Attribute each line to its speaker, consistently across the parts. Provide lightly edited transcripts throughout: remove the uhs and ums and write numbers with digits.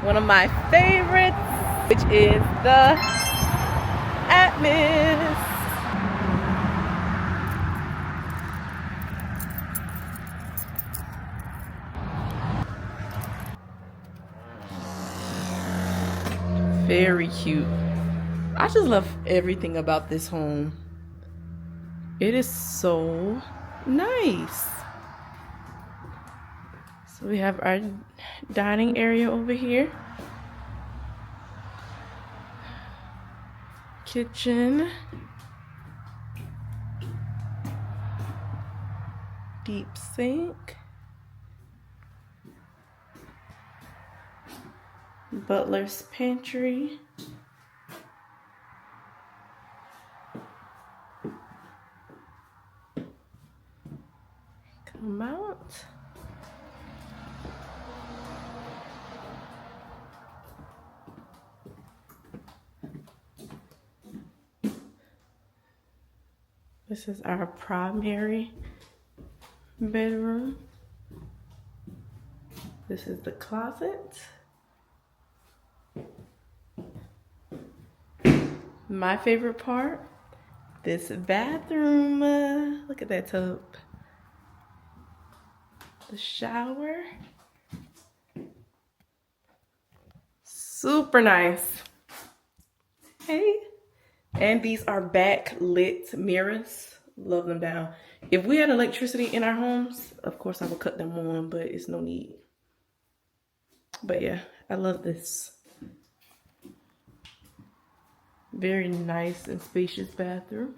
Speaker 1: one of my favorites, which is the ATMOS. Very cute. I just love everything about this home. It is so nice. So we have our dining area over here. Kitchen. Deep sink. Butler's pantry. Come out. This is our primary bedroom. This is the closet. My favorite part, this bathroom. Look at that tub. The shower. Super nice. Hey. And these are backlit mirrors. Love them down. If we had electricity in our homes, of course I would cut them on, but it's no need. But yeah, I love this. Very nice and spacious bathroom.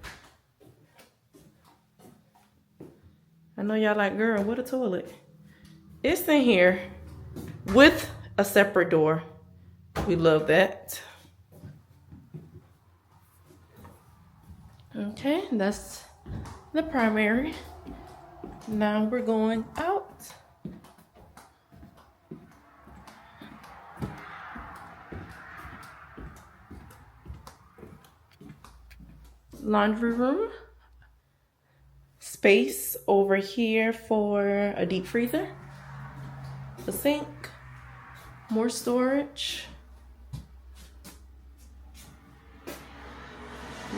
Speaker 1: I know y'all like, girl, what a toilet. It's in here with a separate door. We love that. Okay, that's the primary. Now we're going out. Laundry room. Space over here for a deep freezer. A sink. More storage.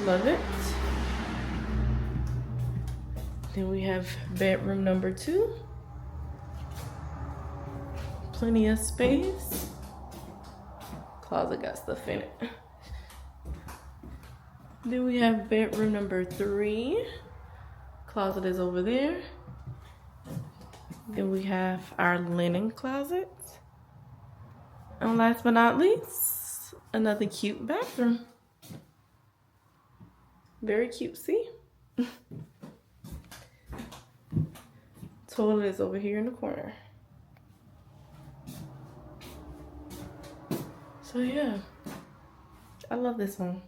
Speaker 1: Love it. Then we have bedroom number 2. Plenty of space. Closet got stuff in it. Then we have bedroom number 3. Closet is over there. Then we have our linen closet. And last but not least, another cute bathroom. Very cutesy. Toilet is over here in the corner. So yeah, I love this one.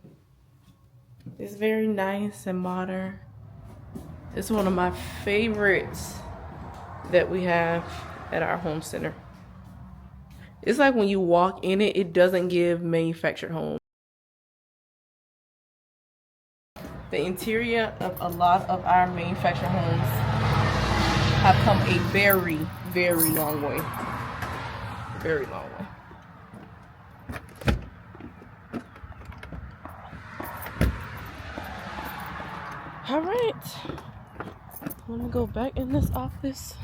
Speaker 1: It's very nice and modern. It's one of my favorites that we have at our home center. It's like when you walk in it, it doesn't give manufactured home. The interior of a lot of our manufactured homes have come a very, very long way. Very long way. All right. Let me go back in this office.